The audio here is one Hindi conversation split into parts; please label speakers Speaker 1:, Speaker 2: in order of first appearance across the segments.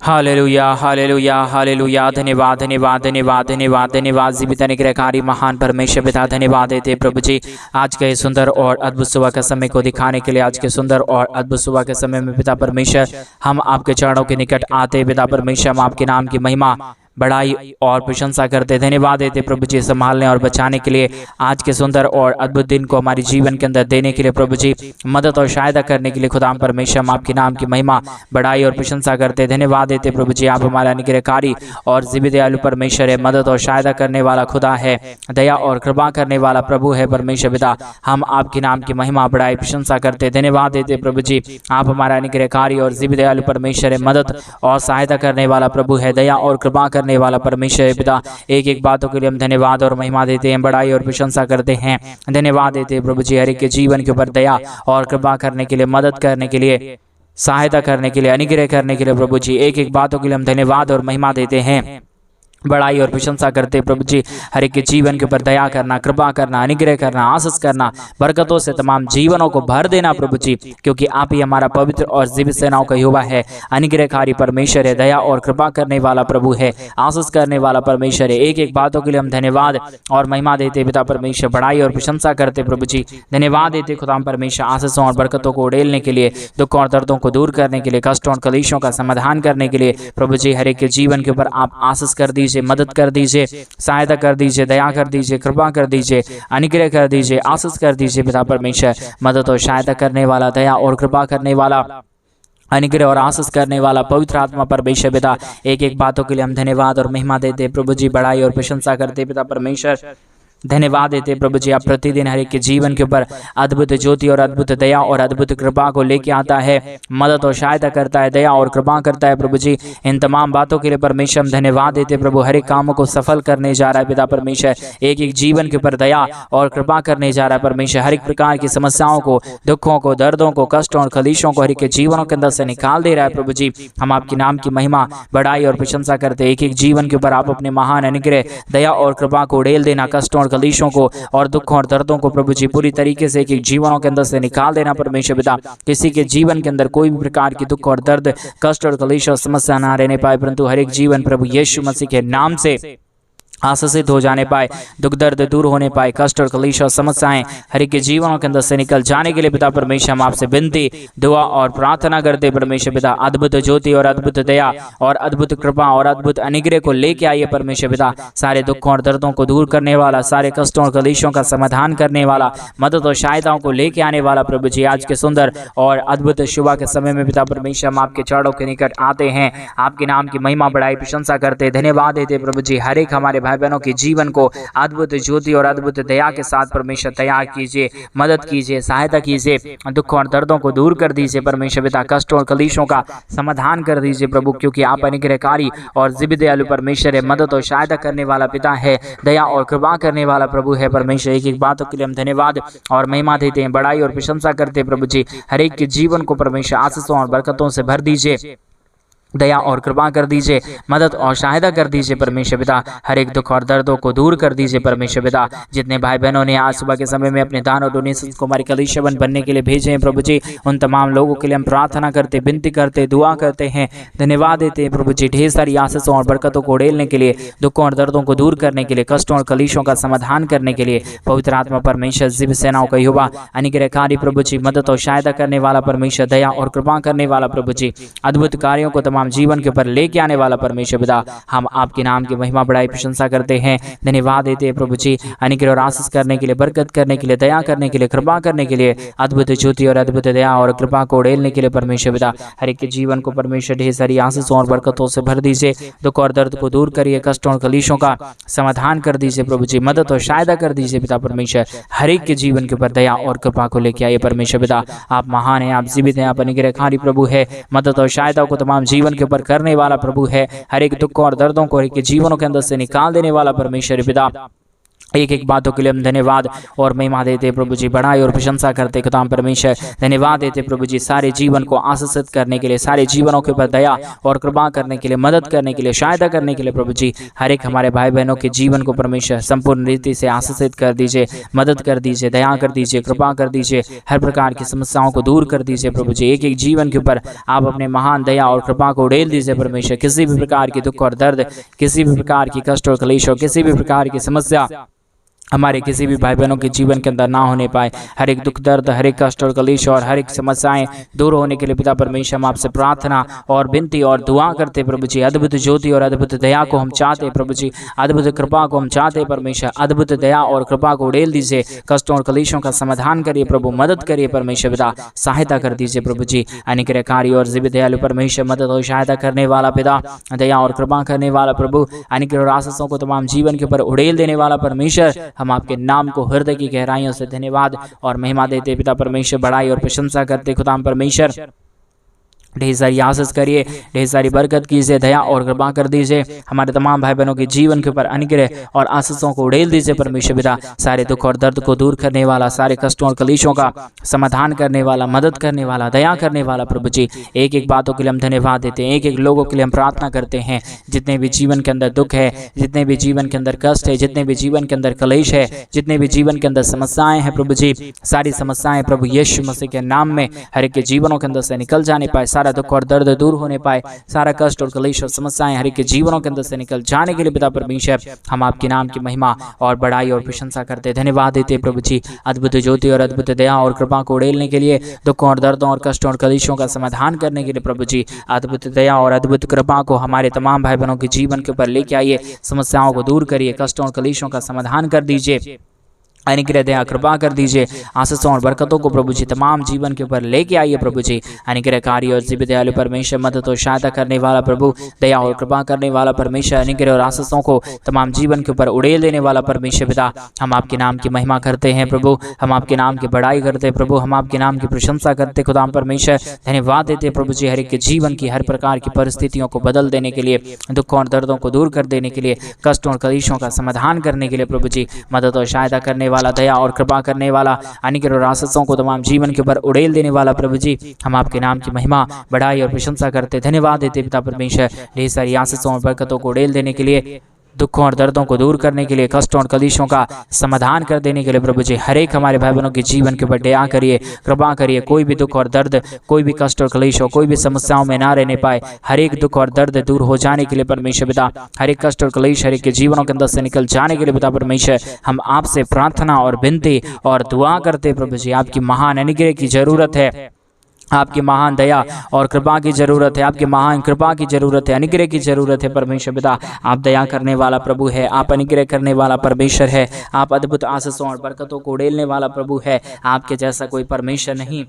Speaker 1: Hallelujah hallelujah hallelujah. धन्यवाद धन्यवाद धन्यवाद धन्यवाद धन्यवाद। जीवित अनुग्रहकारी महान परमेश्वर पिता, धन्यवाद देते प्रभु जी आज के सुंदर और अद्भुत सुबह के समय को दिखाने के लिए। आज के सुंदर और अद्भुत सुबह के समय में पिता परमेश्वर हम आपके चरणों के निकट आते। पिता परमेश्वर हम आपके नाम की महिमा बड़ाई और प्रशंसा करते, धन्यवाद देते प्रभु जी संभालने और बचाने के लिए, आज के सुंदर और अद्भुत दिन को हमारे जीवन के अंदर देने के लिए प्रभु जी, मदद और सहायता करने के लिए खुदा परमेश्वर हम आपके नाम की महिमा बड़ाई और प्रशंसा करते, धन्यवाद देते प्रभु जी। आप हमारा अनुग्रहकारी और जीवित दयालु परमेश्वर है, मदद और सहायता करने वाला खुदा है, दया और कृपा करने वाला प्रभु है परमेश्वर पिता। हम आपके नाम की महिमा बड़ाई प्रशंसा करते, धन्यवाद देते प्रभु जी। आप हमारा अनुग्रहकारी और जीवित दयालु परमेश्वर है, मदद और सहायता करने वाला प्रभु है, दया और कृपा करने वाला परमेश्वर है पिता। एक एक बातों के लिए हम धन्यवाद और महिमा देते हैं, बड़ाई और प्रशंसा करते हैं, धन्यवाद देते हैं प्रभु जी। हर एक के जीवन के ऊपर दया और कृपा करने के लिए, मदद करने के लिए, सहायता करने के लिए, अनुग्रह करने के लिए प्रभु जी, एक एक बातों के लिए हम धन्यवाद और महिमा देते हैं, बड़ाई और प्रशंसा करते प्रभु जी। हर एक के जीवन के ऊपर दया करना, कृपा करना, अनुग्रह करना, आशीष करना, बरकतों से तमाम जीवनों को भर देना प्रभु जी, क्योंकि आप ही हमारा पवित्र और जीवित सेनाओं का यहोवा है, अनुग्रहकारी परमेश्वर है, दया और कृपा करने वाला प्रभु है, आशीष करने वाला परमेश्वर है। एक एक बातों के लिए हम धन्यवाद और महिमा देते पिता परमेश्वर, बड़ाई और प्रशंसा करते प्रभु जी, धन्यवाद देते खुदा परमेश्वर आशीषों और बरकतों को उड़ेलने के लिए, दुख और दर्दों को दूर करने के लिए, कष्टों और कलेशों का समाधान करने के लिए प्रभु जी। हर एक के जीवन के ऊपर आप आशीष कर दीजिए, मदद कर दीजिए, सहायता कर दीजिए, दया कर दीजिए, कृपा कर दीजिए, अनुग्रह कर दीजिए, आशीष कर दीजिए पिता परमेश्वर। मदद और सहायता करने वाला, दया और कृपा करने वाला, अनुग्रह और आशीष करने वाला पवित्र आत्मा परमेश्वर पिता। एक एक बातों के लिए हम धन्यवाद और महिमा देते प्रभु जी, बड़ाई और प्रशंसा करते पिता परमेश्वर, धन्यवाद देते प्रभु जी। आप प्रतिदिन हर एक के जीवन के ऊपर अद्भुत ज्योति और अद्भुत दया और अद्भुत कृपा को लेके आता है, मदद और सहायता करता है, दया और कृपा करता है प्रभु जी। इन तमाम बातों के लिए परमेश्वर हम धन्यवाद देते प्रभु। हर एक कामों को सफल करने जा रहा है पिता परमेश्वर, एक एक जीवन के ऊपर दया और कृपा करने जा रहा है परमेश्वर। हर एक प्रकार की समस्याओं को, दुखों को, दर्दों को, कष्टों और खलीशों को हर एक के जीवनों के अंदर से निकाल दे रहा है प्रभु जी। हम आपके नाम की महिमा बड़ाई और प्रशंसा करते, एक एक जीवन के ऊपर आप अपने महान अनुग्रह, दया और कृपा को उड़ेल देना, कष्टों और कलीशों को और दुखों और दर्दों को प्रभु जी पूरी तरीके से एक एक जीवनों के अंदर से निकाल देना परमेश्वर पिता। किसी के जीवन के अंदर कोई भी प्रकार की दुख और दर्द, कष्ट और कलेश और समस्या ना रहने पाए, परंतु हर एक जीवन प्रभु यीशु मसीह के नाम से आशीषित हो जाने पाए, दुख दर्द दूर होने पाए, कष्ट और कलेश और समस्याएं हर एक के जीवनों के अंदर से निकल जाने के लिए पिता परमेश्वर हम आपसे विनती, दुआ और प्रार्थना करते परमेश्वर पिता। अद्भुत ज्योति और अद्भुत दया और अद्भुत कृपा और अद्भुत अनुग्रह को लेके आइए परमेश्वर पिता। सारे दुखों और दर्दों को दूर करने वाला, सारे कष्टों और कलेशों का समाधान करने वाला, मदद और सहायताओं को लेके आने वाला प्रभु जी। आज के सुंदर और अद्भुत सुबह के समय में पिता परमेश्वर हम आपके चरणों के निकट आते हैं, आपके नाम की महिमा बड़ाई प्रशंसा करते, धन्यवाद देते प्रभु जी। हर एक हमारे भाई बहनों के जीवन को अद्भुत ज्योति और अद्भुत दया के साथ परमेश्वर तैयार कीजिए, मदद कीजिए, सहायता कीजिए, दुखों और दर्दों को दूर कर दीजिए परमेश्वर पिता, कष्टों और कलेशों का समाधान कर दीजिए प्रभु, क्योंकि आप अनुग्रहकारी और जीवित दयालु परमेश्वर है, मदद और सहायता करने वाला पिता है, दया और कृपा करने वाला प्रभु है परमेश्वर। एक एक बातों के लिए हम धन्यवाद और महिमा देते हैं, बड़ाई और प्रशंसा करते हैं प्रभु जी। हर एक के जीवन को परमेश्वर आशीषों और बरकतों से भर दीजिए, दया और कृपा कर दीजिए, मदद और सहायता कर दीजिए परमेश्वर पिता। हर एक दुख और दर्दों को दूर कर दीजिए परमेश्वर पिता। जितने भाई बहनों ने आज सुबह के समय में अपने दान और डोनेशन को हमारे कलीसिया बनने के लिए भेजे हैं प्रभु जी, उन तमाम लोगों के लिए हम प्रार्थना करते, विनती करते, दुआ करते हैं, धन्यवाद देते हैं प्रभु जी। ढेर सारी आशीषों और बरकतों को उड़ेलने के लिए, दुखों और दर्दों को दूर करने के लिए, कष्टों और कलीशों का समाधान करने के लिए पवित्र आत्मा परमेश्वर जीवित सेनाओं का यहोवा, अनुग्रहकारी प्रभु जी, मदद और सहायता करने वाला परमेश्वर, दया और कृपा करने वाला प्रभु जी, अद्भुत कार्यों को तमाम जीवन के ऊपर लेके आने वाला परमेश्वर पिता। हम आपके नाम की महिमा बड़ाई प्रशंसा करते हैं, धन्यवाद देते हैं प्रभु जी। अनुग्रह और आशीष करने के लिए, बरकत करने के लिए, दया करने के लिए, कृपा करने के लिए, अद्भुत ज्योति और अद्भुत दया और कृपा को उड़ेलने के लिए परमेश्वर पिता। हर एक के जीवन को परमेश्वर ढेर सारी आशीषों और बरकतों से भर दीजिए, दुख और दर्द को दूर करिए, कष्टों और कलेशों का समाधान कर दीजिए प्रभु जी, मदद और सहायता कर दीजिए पिता परमेश्वर। हर एक के जीवन के ऊपर दया और कृपा को लेके आइए परमेश्वर पिता। आप महान हैं, आप जीवित हैं, आप अनुग्रहकारी प्रभु है, मदद और सहायता को तमाम जीवन के ऊपर करने वाला प्रभु है। हर एक दुखों और दर्दों को हर एक जीवनों के अंदर से निकाल देने वाला परमेश्वर पिता। एक एक बातों के लिए हम धन्यवाद और महिमा देते प्रभु जी, बड़ाई और प्रशंसा करते खुदा परमेश्वर। धन्यवाद देते प्रभु जी सारे जीवन को आशीषित करने के लिए, सारे जीवनों के ऊपर दया और कृपा करने के लिए, मदद करने के लिए, सहायता करने के लिए प्रभु जी। हर एक हमारे भाई बहनों के जीवन को परमेश्वर संपूर्ण रीति से आशीषित कर दीजिए, मदद कर दीजिए, दया कर दीजिए, कृपा कर दीजिए, हर प्रकार की समस्याओं को दूर कर दीजिए प्रभु जी। एक एक जीवन के ऊपर आप अपने महान दया और कृपा को उड़ेल दीजिए परमेश्वर। किसी भी प्रकार की दुख और दर्द, किसी भी प्रकार की कष्ट और क्लेश हो, किसी भी प्रकार की समस्या हमारे किसी भी भाई बहनों के जीवन के अंदर ना होने पाए। हर एक दुख दर्द, हर एक कष्ट और कलेश और हर एक समस्याएं दूर होने के लिए पिता परमेश्वर हम आपसे प्रार्थना और विनती और दुआ करते प्रभु जी। अद्भुत ज्योति और अद्भुत दया को हम चाहते प्रभु जी, अद्भुत कृपा को हम चाहते परमेश्वर। अद्भुत दया और कृपा को उड़ेल दीजिए, कष्टों और कलेशों का समाधान करिए प्रभु, मदद करिए परमेश्वर पिता, सहायता कर दीजिए प्रभु जी। अनुग्रहकारी और जीवित दयालु परमेश्वर, मदद और सहायता करने वाला पिता, दया और कृपा करने वाला प्रभु, अनुग्रह और आशीषों को तमाम जीवन के ऊपर उड़ेल देने वाला परमेश्वर, हम आपके नाम को हृदय की गहराइयों से धन्यवाद और महिमा देते पिता परमेश्वर। बड़ाई और प्रशंसा करते खुदा परमेश्वर। ढेर सारी आशीष करिए, ढेर सारी बरकत कीजिए, दया और कृपा कर दीजिए। हमारे तमाम भाई बहनों के जीवन के ऊपर अनुग्रह और आशीषों को उड़ेल दीजिए परमेश्वर पिता। सारे दुख और दर्द को दूर करने वाला, सारे कष्टों और कलेशों का समाधान करने वाला, मदद करने वाला, दया करने वाला प्रभु जी। एक एक बातों के लिए हम धन्यवाद देते हैं, एक एक लोगों के लिए हम प्रार्थना करते हैं। जितने भी जीवन के अंदर दुख है, जितने भी जीवन के अंदर कष्ट है, जितने भी जीवन के अंदर कलेश है, जितने भी जीवन के अंदर समस्याएं हैं प्रभु जी, सारी समस्याएं प्रभु यीशु मसीह के नाम में हर एक के जीवनों के अंदर से निकल जाने पाए, सारा दुख और दर्द दूर होने पाए, सारा कष्ट और कलेश और समस्याएं हर एक के जीवनों के अंदर से निकल जाने के लिए पिता परमेश्वर हम आपके नाम की महिमा और बड़ाई और प्रशंसा करते धन्यवाद देते प्रभु जी। अद्भुत ज्योति और अद्भुत दया और कृपा को उड़ेलने के लिए, दुखों और दर्दों और कष्टों और कलेशों का समाधान करने के लिए प्रभु जी, अद्भुत दया और अद्भुत कृपा को हमारे तमाम भाई बहनों के जीवन के ऊपर लेके आइए। समस्याओं को दूर करिए, कष्टों और कलेशों का समाधान कर दीजिए, अनुग्रह दया कृपा कर दीजिए। आशीषों और बरकतों को प्रभु जी तमाम जीवन के ऊपर लेके आइए प्रभु जी। अनुग्रहकारी और जीवित दयालु परमेश्वर, मदद और सहायता करने वाला प्रभु, दया और कृपा करने वाला परमेश्वर, अनुग्रह और आशीषों को तमाम जीवन के ऊपर उड़ेल देने वाला परमेश्वर पिता, हम आपके नाम की महिमा करते हैं प्रभु, हम आपके नाम की बड़ाई करते हैं प्रभु, हम आपके नाम की प्रशंसा करते खुदा परमेश्वर। धन्यवाद देते प्रभु जी हर एक के जीवन की हर प्रकार की परिस्थितियों को बदल देने के लिए, दुखों और दर्दों को दूर कर देने के लिए, कष्टों और कलेशों का समाधान करने के लिए प्रभु जी, मदद और सहायता करने वाला, दया और कृपा करने वाला, अनुग्रह और आशीषों को तमाम जीवन के ऊपर उड़ेल देने वाला प्रभु जी, हम आपके नाम की महिमा, बड़ाई और प्रशंसा करते धन्यवाद देते पिता परमेश्वर। ढेर सारी आशीषों और बरकतों को उड़ेल देने के लिए, दुखों और दर्दों को दूर करने के लिए, कष्टों और कलेशों का समाधान कर देने के लिए प्रभु जी, हर एक हमारे भाई बहनों के जीवन के ऊपर दया करिए, कृपा करिए। कोई भी दुख और दर्द, कोई भी कष्ट और कलेश हो, कोई भी समस्याओं में ना रहने पाए, हर एक दुख और दर्द दूर हो जाने के लिए परमेश्वर पिता, हर एक कष्ट और कलेश हर एक के जीवनों के अंदर से निकल जाने के लिए पिता परमेश्वर हम आपसे प्रार्थना और विनती और दुआ करते प्रभु जी। आपकी महान अनुग्रह की जरूरत है, आपकी महान दया और कृपा की जरूरत है, आपकी महान कृपा की जरूरत है, अनुग्रह की जरूरत है परमेश्वर पिता। आप दया करने वाला प्रभु है, आप अनुग्रह करने वाला परमेश्वर है, आप अद्भुत आशीषों और बरकतों को उड़ेलने वाला प्रभु है। आपके जैसा कोई परमेश्वर नहीं,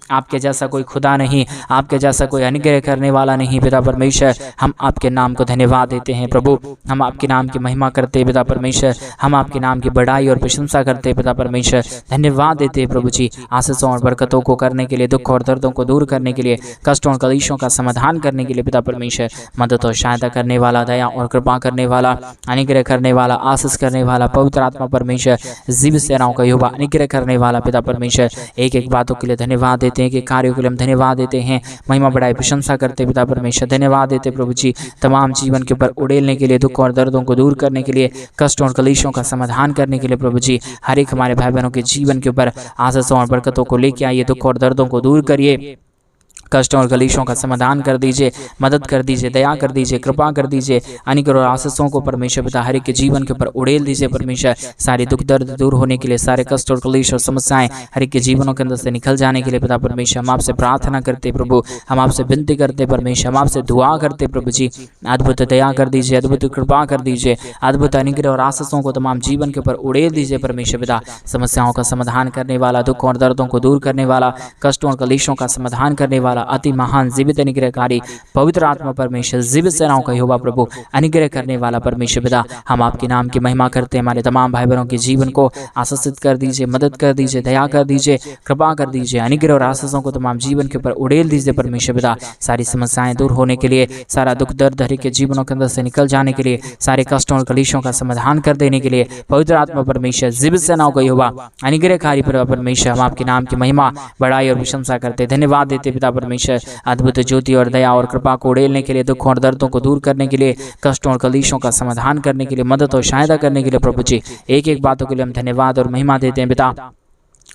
Speaker 1: आपके जैसा कोई खुदा नहीं, आपके जैसा कोई अनुग्रह करने वाला नहीं पिता परमेश्वर। हम आपके नाम को धन्यवाद देते हैं प्रभु, हम आपके नाम की महिमा करते हैं पिता परमेश्वर, हम आपके नाम की बड़ाई और प्रशंसा करते हैं पिता परमेश्वर। धन्यवाद देते हैं प्रभु जी आशीषों और बरकतों को करने के लिए, दुख और दर्दों को दूर करने के लिए, कष्टों और कलेशों का समाधान करने के लिए पिता परमेश्वर। मदद और सहायता करने वाला, दया और कृपा करने वाला, अनुग्रह करने वाला, आशीष करने वाला पवित्र आत्मा परमेश्वर, जीवित सेनाओं का यहोवा अनुग्रह करने वाला पिता परमेश्वर। एक एक बातों के लिए धन्यवाद देते हैं, कि कार्यों के लिए हम धन्यवाद देते हैं, महिमा बढ़ाई प्रशंसा करते पिता परमेश्वर। धन्यवाद देते प्रभु जी तमाम जीवन के ऊपर उड़ेलने के लिए, दुख और दर्दों को दूर करने के लिए, कष्टों और कलेशों का समाधान करने के लिए प्रभु जी। हर एक हमारे भाई बहनों के जीवन के ऊपर आशीषों और बरकतों को लेके आइए, दुख और दर्दों को दूर करिए, कष्टों और कलेशों का समाधान कर दीजिए, मदद कर दीजिए, दया कर दीजिए, कृपा कर दीजिए, अनुग्रह और आशीषों को परमेश्वर पिता हर एक के जीवन के ऊपर उड़ेल दीजिए परमेश्वर। सारे दुख दर्द दूर होने के लिए, सारे कष्ट और कलेश और समस्याएं हर एक के जीवनों के अंदर से निकल जाने के लिए पिता परमेश्वर हम आपसे प्रार्थना करते प्रभु, हम आपसे विनती करते परमेश्वर, हम आपसे दुआ करते प्रभु जी। अद्भुत दया कर दीजिए, अद्भुत कृपा कर दीजिए, अद्भुत अनुग्रह और आशीषों को तमाम जीवन के ऊपर उड़ेल दीजिए परमेश्वर पिता। समस्याओं का समाधान करने वाला, दुख और दर्दों को दूर करने वाला, कष्टों और कलेशों का समाधान करने वाला वाला अति महान जीवित अनुग्रहकारी पवित्र आत्मा परमेश्वर, जीवित सेनाओं का यहोवा प्रभु, अनुग्रह करने वाला परमेश्वर पिता, हम आपके नाम की महिमा करते हैं। हमारे तमाम भाई बहनों के जीवन को आशीषित कर दीजिए, मदद कर दीजिए, दया कर दीजिए, कृपा कर दीजिए, अनुग्रह और आशीषों को तमाम जीवन के ऊपर उड़ेल दीजिए परमेश्वर पिता। सारी समस्याएं दूर होने के लिए, सारा दुख दर्द हर एक के जीवनों के अंदर से निकल जाने के लिए, सारे कष्टों और कलेशों का समाधान कर देने के लिए पवित्र आत्मा परमेश्वर, जीवित सेनाओं का यहोवा, अनुग्रहकारी परमेश्वर, हम आपके नाम की महिमा, बड़ाई और प्रशंसा करते, धन्यवाद देते पिता परमेश्वर। अद्भुत ज्योति और दया और कृपा को उड़ेलने के लिए, दुखों और दर्दों को दूर करने के लिए, कष्टों और कलेशों का समाधान करने के लिए, मदद और सहायता करने के लिए प्रभु जी, एक एक बातों के लिए हम धन्यवाद और महिमा देते हैं पिता,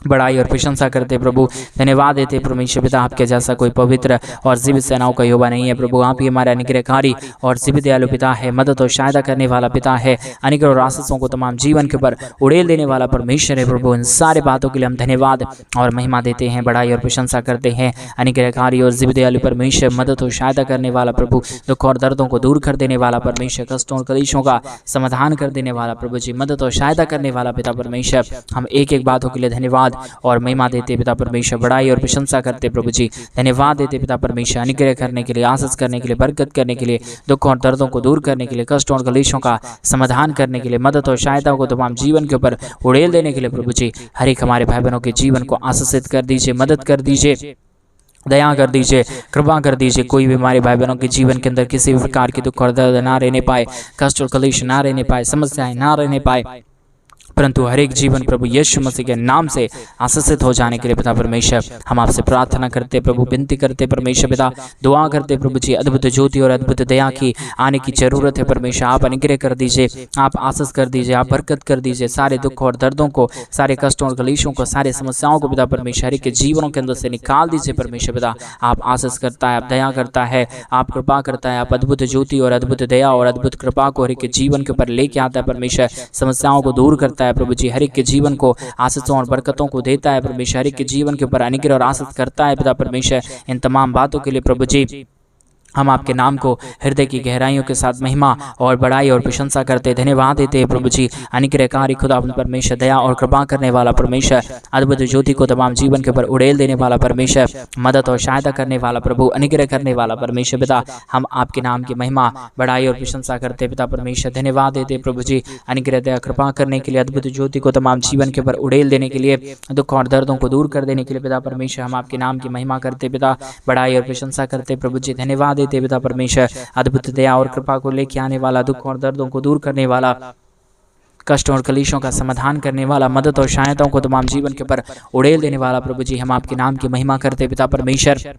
Speaker 1: बड़ाई और प्रशंसा करते प्रभु। धन्यवाद देते परमेश्वर पिता, आपके जैसा कोई पवित्र और जीवित सेनाओं का यहोवा नहीं है प्रभु। आप ही हमारे अनुग्रहकारी और जीवित दयालु पिता है, मदद और सहायता करने वाला पिता है, अनुग्रह और आशीषों को तमाम जीवन के ऊपर उड़ेल देने वाला परमेश्वर है प्रभु। इन सारे बातों के लिए हम धन्यवाद और महिमा देते हैं, बड़ाई और प्रशंसा करते हैं। अनुग्रहकारी और जीवित दयालु परमेश्वर, मदद और सहायता करने वाला प्रभु, दुख और दर्दों को दूर कर देने वाला परमेश्वर, कष्टों और कलेशों का समाधान कर देने वाला प्रभु जी, मदद और सहायता करने वाला पिता परमेश्वर, हम एक एक बातों के लिए धन्यवाद और महिमा देते पिता परमेश्वर, बड़ाई और प्रशंसा करते प्रभु जी। धन्यवाद देते पिता परमेश्वर, अनुग्रह करने के लिए, आशीष करने के लिए, बरकत करने के लिए, दुख और दर्दों को दूर करने के लिए, कष्टों और कलेशों का समाधान करने के लिए, मदद और सहायता को तमाम जीवन के ऊपर उड़ेल देने के लिए प्रभु जी, हर एक हमारे भाई बहनों के जीवन को आशीषित कर दीजिए, मदद कर दीजिए, दया कर दीजिए, कृपा कर दीजिए। कोई भी हमारे भाई बहनों के जीवन के अंदर किसी भी प्रकार की दुख और दर्द ना रहने पाए, कष्ट और कलेश ना रहने पाए, समस्याएं ना रहने पाए, परंतु हर एक जीवन प्रभु यीशु मसीह के नाम से आशीषित हो जाने के लिए पिता परमेश्वर, हम आपसे प्रार्थना करते प्रभु, विनती करते परमेश्वर पिता, दुआ करते प्रभु जी। अद्भुत ज्योति और अद्भुत दया की आने की जरूरत है परमेश्वर। आप अनुग्रह कर दीजिए, आप आशीष कर दीजिए, आप बरकत कर दीजिए, सारे दुख और दर्दों को, सारे कष्टों और कलेशों को, सारे समस्याओं को पिता परमेश्वर के जीवनों के अंदर से निकाल दीजिए परमेश्वर पिता। आप आशीष करता है, आप दया करता है, आप कृपा करता है, आप अद्भुत ज्योति और अद्भुत दया और अद्भुत कृपा को हर एक के जीवन के ऊपर लेके आता है परमेश्वर। समस्याओं को दूर करता है प्रभु जी, हर एक के जीवन को आशीषों और बरकतों को देता है परमेश्वर, हर एक के जीवन के ऊपर अनुग्रह और आशीष करता है पिता परमेश्वर। इन तमाम बातों के लिए प्रभु जी, हम आपके नाम को हृदय की गहराइयों के साथ महिमा और बड़ाई और प्रशंसा करते, धन्यवाद देते हैं प्रभु जी। अनुग्रहकारी खुदा परमेश्वर, दया और कृपा करने वाला परमेश्वर, अद्भुत ज्योति को तमाम जीवन के ऊपर उड़ेल देने वाला परमेश्वर, मदद और सहायता करने वाला प्रभु, अनुग्रह करने वाला परमेश्वर पिता, हम आपके नाम की महिमा, बड़ाई और प्रशंसा करते पिता परमेश्वर। धन्यवाद देते प्रभु जी, अनुग्रह दया कृपा करने के लिए, अद्भुत ज्योति को तमाम जीवन के ऊपर उड़ेल देने के लिए, दुख और दर्दों को दूर कर देने के लिए पिता परमेश्वर, हम आपके नाम की महिमा करते पिता, बड़ाई और प्रशंसा करते प्रभु जी। धन्यवाद देते पिता परमेश्वर, अद्भुत दया और कृपा को लेके आने वाला, दुख और दर्दों को दूर करने वाला, कष्टों और कलेशों का समाधान करने वाला, मदद और सहायताओं को तमाम जीवन के ऊपर उड़ेल देने वाला प्रभु जी, हम आपके नाम की महिमा करते पिता परमेश्वर,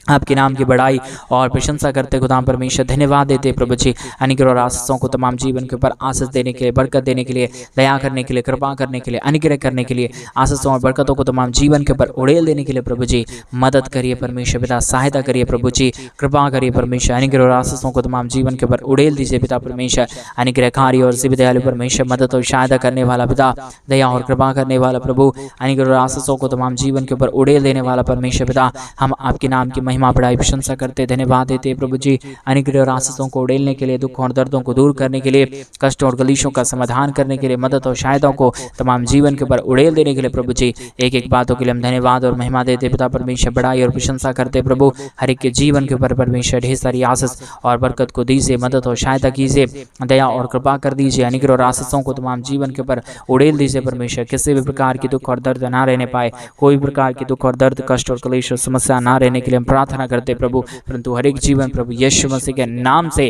Speaker 1: आपके नाम की बड़ाई और प्रशंसा करते खुदा परमेश्वर। धन्यवाद देते प्रभु जी, अनुग्रह और आशीषों को तमाम जीवन के ऊपर आशीष देने के लिए, बरकत देने के लिए, दया करने के लिए, कृपा करने के लिए, अनुग्रह करने के लिए, आशीषों और बरकतों को तमाम जीवन के ऊपर उड़ेल देने के लिए प्रभु जी, मदद करिए परमेश्वर पिता, सहायता करिए प्रभु जी, कृपा करिए परमेश्वर। अनुग्रह और आशीषों को तमाम जीवन के ऊपर उड़ेल दीजिए पिता परमेश्वर। अनुग्रहकारी और जीवित दयालु परमेश्वर, मदद और सहायता करने वाला पिता, दया और कृपा करने वाला प्रभु, अनुग्रह और आशीषों को तमाम जीवन के ऊपर उड़ेल देने वाला परमेश्वर पिता, हम आपके नाम की महिमा, बड़ाई, प्रशंसा करते, धन्यवाद देते प्रभु जी। अनुग्रह और आशीषों को उड़ेलने के लिए, दुख और दर्दों को दूर करने के लिए, कष्टों और कलेशों का समाधान करने के लिए, मदद और सहायताओं को तमाम जीवन के ऊपर उड़ेल देने के लिए प्रभु जी, एक एक बातों के लिए हम धन्यवाद और महिमा देते पिता परमेश्वर, बड़ाई और प्रशंसा करते प्रभु। हर एक के जीवन के ऊपर परमेश्वर ढेर सारी आशीष और बरकत को दीजिए, मदद और सहायता कीजिए, दया और कृपा कर दीजिए। अनुग्रह और आशीषों को तमाम जीवन के ऊपर उड़ेल दीजिए परमेश्वर। किसी भी प्रकार की दुख और दर्द ना रहने पाए, कोई प्रकार की दुख और दर्द, कष्ट और कलेश और समस्या ना रहने के लिए हम प्रार्थना करते प्रभु, परंतु हर एक जीवन प्रभु यीशु मसीह के नाम से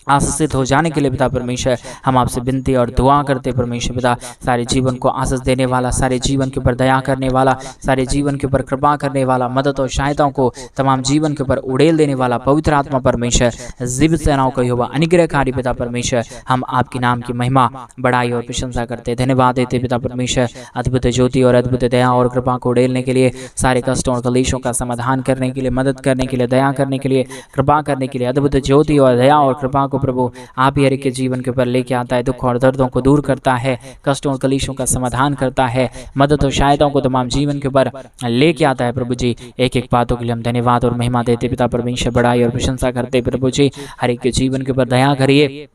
Speaker 1: आशीषित हो जाने के लिए पिता परमेश्वर, हम आपसे विनती और दुआ करते परमेश्वर पिता। सारे जीवन को आशीष देने वाला, सारे जीवन के ऊपर दया करने वाला, सारे जीवन के ऊपर कृपा करने वाला, मदद और सहायताओं को तमाम जीवन के ऊपर उड़ेल देने वाला पवित्र आत्मा परमेश्वर, जीवित सेनाओं का यहोवा, अनुग्रहकारी पिता परमेश्वर, हम आपके नाम की महिमा, बड़ाई और प्रशंसा करते, धन्यवाद देते पिता परमेश्वर। अद्भुत ज्योति और अद्भुत दया और कृपा को उड़ेलने के लिए, सारे कष्टों और कलेशों का समाधान करने के लिए, मदद करने के लिए, दया करने के लिए, कृपा करने के लिए, अद्भुत ज्योति और दया और कृपा को प्रभु आप ही हर एक के जीवन के ऊपर लेके आता है, दुख और दर्दों को दूर करता है, कष्टों और कलेशों का समाधान करता है, मदद और सहायताओं को तमाम जीवन के ऊपर लेके आता है प्रभु जी। एक एक बातों के लिए हम धन्यवाद और महिमा देते पिता परमेश्वर, बड़ाई और प्रशंसा करते प्रभु जी। हर एक के जीवन के ऊपर दया करिए,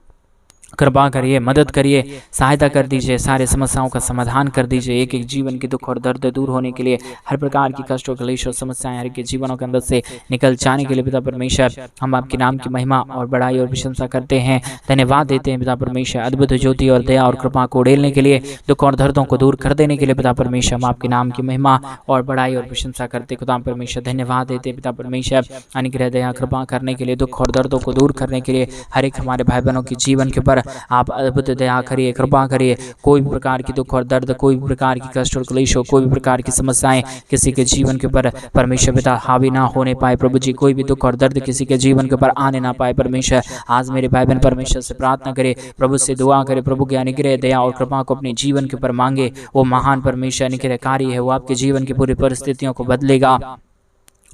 Speaker 1: कृपा करिए, मदद करिए, सहायता कर दीजिए, सारे समस्याओं का समाधान कर दीजिए। एक एक जीवन के दुख और दर्द दूर होने के लिए, हर प्रकार की कष्ट और क्लेश और समस्याएं हर के जीवनों के अंदर से निकल जाने के लिए पिता परमेश्वर हम आपके नाम की महिमा और बड़ाई और प्रशंसा करते हैं, धन्यवाद देते हैं पिता परमेश्वर। अद्भुत ज्योति और दया और कृपा को उड़ेलने के लिए, दुख और दर्दों को दूर कर देने के लिए पिता परमेश्वर हम आपके नाम की महिमा और बड़ाई और प्रशंसा करते खुदा परमेश्वर। धन्यवाद देते हैं पिता परमेश्वर, अनुग्रह दया कृपा करने के लिए, दुख और दर्दों को दूर करने के लिए, हर एक हमारे भाई बहनों के जीवन के ऊपर आप अद्भुत दया करिए, कृपा करिए। कोई भी प्रकार की दुख और दर्द, कोई भी प्रकार की कष्ट और क्लेश हो, कोई भी प्रकार की समस्याएं किसी के जीवन के ऊपर परमेश्वर पिता हावी ना होने पाए प्रभु जी। कोई भी दुख और दर्द किसी के जीवन के ऊपर आने ना पाए परमेश्वर। आज मेरे भाई बहन परमेश्वर से प्रार्थना करे, प्रभु से दुआ करे, प्रभु के अनुग्रह दया और कृपा को अपने जीवन के ऊपर मांगे। वो महान परमेश्वर अनुग्रहकारी है, वो आपके जीवन की पूरी परिस्थितियों को बदलेगा,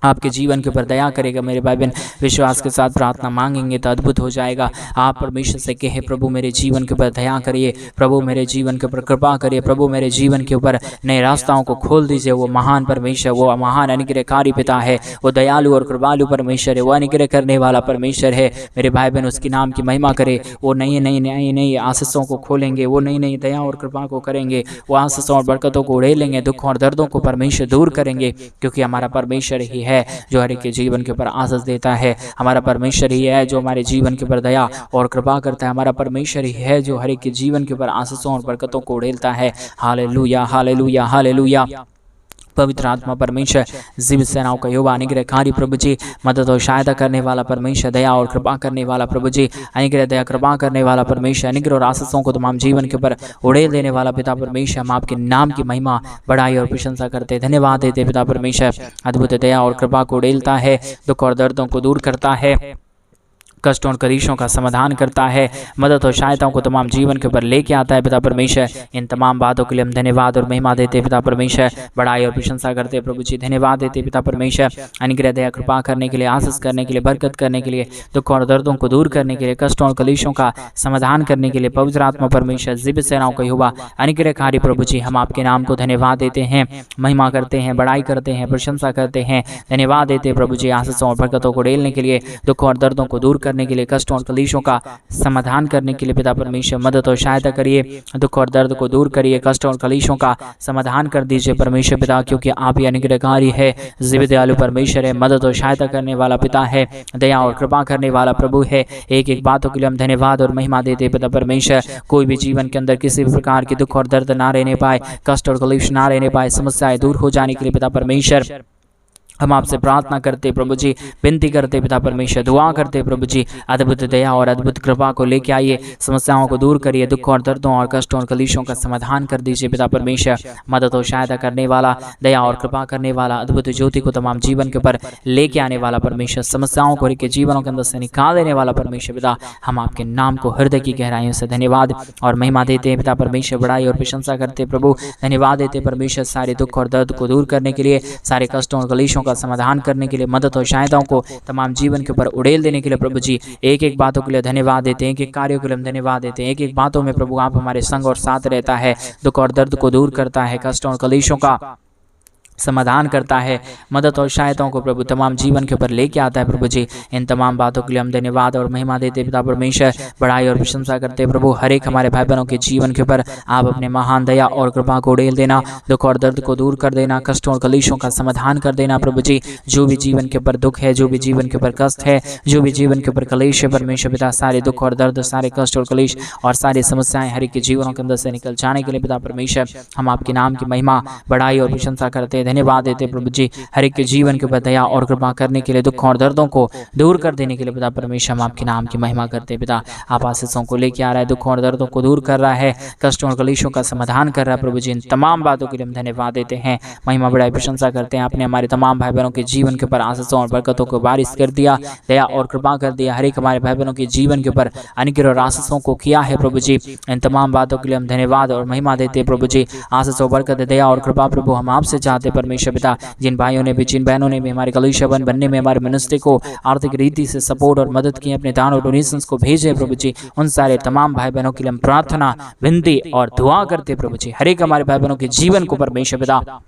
Speaker 1: आपके जीवन के ऊपर दया करेगा। मेरे भाई बहन विश्वास के साथ प्रार्थना मांगेंगे तो अद्भुत हो जाएगा। आप परमेश्वर से कहे, प्रभु मेरे जीवन के ऊपर दया करिए, प्रभु मेरे जीवन के ऊपर कृपा करिए, प्रभु मेरे जीवन के ऊपर नए रास्ताओं को खोल दीजिए। वो महान परमेश्वर, वो महान अनुग्रहकारी पिता है, वो दयालु और कृपालु परमेश्वर है, वो अनुग्रह करने वाला परमेश्वर है। मेरे भाई बहन उसकी नाम की महिमा करे। वो नई नई नई नई आशीषों को खोलेंगे, वो नई नई दया और कृपा को करेंगे, वो आशीषों और बरकतों को उड़ेलेंगे, दुख और दर्दों को परमेश्वर दूर करेंगे, क्योंकि हमारा परमेश्वर ही है जो हर एक के जीवन के ऊपर आशीष देता है। हमारा परमेश्वर ही है जो हमारे जीवन के ऊपर दया और कृपा करता है। हमारा परमेश्वर ही है जो हर एक के जीवन के ऊपर आशीषों और बरकतों को उड़ेलता है। Hallelujah, hallelujah, hallelujah. पवित्र आत्मा परमेश्वर, जीवित सेनाओं का यहोवा अनुग्रहकारी प्रभु जी, मदद और सहायता करने वाला परमेश्वर, दया और कृपा करने वाला प्रभु जी, अनुग्रह दया कृपा करने वाला परमेश्वर, अनुग्रह और आशीषों को तमाम जीवन के ऊपर उड़ेल देने वाला पिता परमेश्वर, हम आपके नाम की महिमा बड़ाई और प्रशंसा करते, धन्यवाद देते पिता परमेश्वर। अद्भुत दया और कृपा को उड़ेलता है, दुख और दर्दों को दूर करता है, कष्टों और कलेशों का समाधान करता है, मदद और सहायताओं को तमाम जीवन के ऊपर लेके आता है पिता परमेश्वर। इन तमाम बातों के लिए हम धन्यवाद और महिमा देते पिता परमेश्वर, बड़ाई और प्रशंसा करते प्रभु जी। धन्यवाद देते पिता परमेश्वर, अनुग्रह दया कृपा करने के लिए, आशीष करने के लिए, बरकत करने के लिए, दुख और दर्दों को दूर करने के लिए, कष्टों और कलेशों का समाधान करने के लिए। पवित्र आत्मा परमेश्वर, जीवित सेनाओं का यहोवा अनुग्रहकारी प्रभु जी, हम आपके नाम को धन्यवाद देते हैं, महिमा करते हैं, बड़ाई करते हैं, प्रशंसा करते हैं, धन्यवाद देते प्रभु जी। आशीषों और बरकतों को उड़ेलने के लिए, दुख और दर्दों को दूर करने के लिए, कष्टों और कलेशों का समाधान करने के लिए पिता परमेश्वर मदद और सहायता करिए, दुख और दर्द को दूर करिए, कष्टों और कलेशों का समाधान कर दीजिए परमेश्वर पिता, क्योंकि आप ही अनुग्रहकारी है, जीवित दयालु परमेश्वर है, मदद और सहायता करने वाला पिता है, दया और कृपा करने वाला प्रभु है। एक एक बातों के लिए हम धन्यवाद और महिमा देते पिता परमेश्वर। कोई भी जीवन के अंदर किसी भी प्रकार के दुख और दर्द ना रहने पाए, कष्ट और कलेश ना रहने पाए, समस्याएं दूर हो जाने के लिए पिता परमेश्वर हम आपसे प्रार्थना करते प्रभु जी, विनती करते पिता परमेश्वर, दुआ करते प्रभु जी। अद्भुत दया और अद्भुत कृपा को लेके आइए, समस्याओं को दूर करिए, दुख और दर्दों और कष्टों और कलेशों का समाधान कर दीजिए पिता परमेश्वर। मदद और सहायता करने वाला, दया और कृपा करने वाला, अद्भुत ज्योति को तमाम जीवन के ऊपर लेके आने वाला परमेश्वर, समस्याओं को के जीवनों के अंदर से निकाल देने वाला परमेश्वर पिता, हम आपके नाम को हृदय की गहराइयों से धन्यवाद और महिमा देते हैं पिता परमेश्वर, बड़ाई और प्रशंसा करते प्रभु। धन्यवाद देते परमेश्वर सारे दुख और दर्द को दूर करने के लिए, सारे कष्टों और कलेशों का समाधान करने के लिए, मदद और सहायताओं को तमाम जीवन के ऊपर उड़ेल देने के लिए प्रभु जी। एक एक बातों के लिए धन्यवाद देते हैं, एक एक कार्यों के लिए हम धन्यवाद देते हैं। एक एक बातों में प्रभु आप हमारे संग और साथ रहता है, दुख और दर्द को दूर करता है, कष्टों और कलेशों का समाधान करता है, मदद और सहायताओं को प्रभु तमाम जीवन के ऊपर लेके आता है प्रभु जी। इन तमाम बातों के लिए हम धन्यवाद और महिमा देते पिता परमेश्वर, बड़ाई और प्रशंसा करते प्रभु। हर एक हमारे भाई बहनों के जीवन के ऊपर आप अपने महान दया और कृपा को उड़ेल देना, दुख और दर्द को दूर कर देना, कष्टों और कलेशों का समाधान कर देना प्रभु जी। जो भी जीवन के ऊपर दुख है, जो भी जीवन के ऊपर कष्ट है, जो भी जीवन के ऊपर कलेश है परमेश्वर पिता, सारे दुख और दर्द, सारे कष्ट और कलेश और सारी समस्याएं हर एक के जीवनों के अंदर से निकल जाने के लिए पिता परमेश्वर हम आपके नाम की महिमा, बड़ाई और प्रशंसा करते, धन्यवाद देते प्रभु जी। हर एक के जीवन के ऊपर दया और कृपा करने के लिए, दुख और दर्दों को दूर कर देने के लिए पिता परमेश्वर हम आपके नाम की महिमा करते पिता। आप आशीषों को लेके आ रहा है, दुख और दर्दों को दूर कर रहा है, कष्टों और कलेशों का समाधान कर रहा है प्रभु जी। इन तमाम बातों के लिए हम धन्यवाद देते हैं, महिमा बड़ाई प्रशंसा करते हैं। आपने हमारे तमाम भाई बहनों के जीवन के ऊपर आशीषों और बरकतों को बारिश कर दिया, दया और कृपा कर दिया। हर एक हमारे भाई बहनों के जीवन के ऊपर अनुग्रह और आशीषों को किया है प्रभु जी। इन तमाम बातों के लिए हम धन्यवाद और महिमा देते प्रभु जी। आशीषों बरकत दया और कृपा प्रभु हम आपसे चाहते परमेश्वर पिता। जिन भाइयों ने भी, जिन बहनों ने भी हमारे कलीसिया बनने में, हमारे मिनिस्ट्री को आर्थिक रीति से सपोर्ट और मदद की, अपने दान और डोनेशंस को भेजे प्रभु जी, उन सारे तमाम भाई बहनों के लिए हम प्रार्थना, विनती और दुआ करते प्रभु जी। हर एक हमारे भाई बहनों के जीवन को परमेश्वर पिता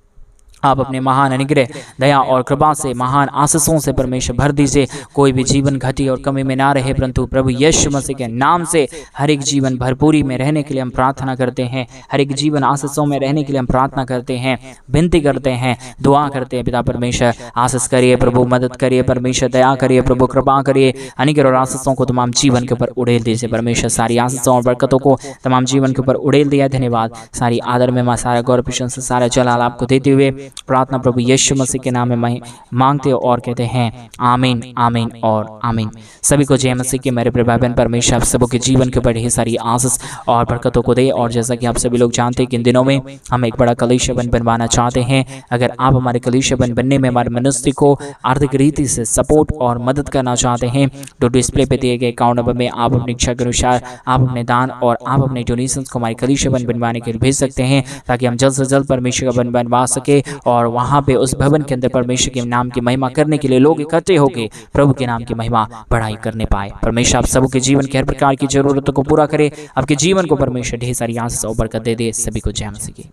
Speaker 1: आप अपने महान अनुग्रह, दया और कृपा से, महान आशीषों से परमेश्वर भर दीजिए। कोई भी जीवन घटी और कमी में ना रहे, परंतु प्रभु यीशु मसीह के नाम से हर एक जीवन भरपूरी में रहने के लिए हम प्रार्थना करते हैं। हर एक जीवन आशीषों में रहने के लिए हम प्रार्थना करते हैं, विनती करते हैं, दुआ करते हैं। पिता परमेश्वर आशीष करिए प्रभु, मदद करिए परमेश्वर, दया करिए प्रभु, कृपा करिए। अनुग्रह और आशीषों को तमाम जीवन के ऊपर उड़ेल दीजिए परमेश्वर। सारी आशीषों और बरकतों को तमाम जीवन के ऊपर उड़ेल दिया। धन्यवाद। सारी आदर में सारा गौरव प्रशंसा, सारा जलाल आपको देते हुए प्रार्थना प्रभु यीशु मसीह के नाम में मांगते और कहते हैं आमीन, आमीन और आमीन। सभी को जय मसीह की। मेरे प्रिय बहन परमेश्वर आप सबों के जीवन के ऊपर ढेर सारी आशीष और बरकतों को दे। और जैसा कि आप सभी लोग जानते हैं कि इन दिनों में हम एक बड़ा कलीसिया बनवाना चाहते हैं। अगर आप हमारे कलीसिया बनने में हमारे मिनिस्ट्री को आर्थिक रीति से सपोर्ट और मदद करना चाहते हैं तो डिस्प्ले पे दिए गए अकाउंट नंबर में आप अपनी इच्छा के अनुसार आप अपने दान और आप अपने डोनेशन को हमारे कलीसिया बनवाने के लिए भेज सकते हैं, ताकि हम जल्द से जल्द परमेश्वर का बनवा सके और वहाँ पे उस भवन के अंदर परमेश्वर के नाम की महिमा करने के लिए लोग इकट्ठे होकर प्रभु के नाम की महिमा बढ़ाई करने पाए। परमेश्वर आप सबके जीवन के हर प्रकार की जरूरतों को पूरा करे, आपके जीवन को परमेश्वर ढेर सारी आशीष और बरकत दे दे। सभी को जय मसीह की।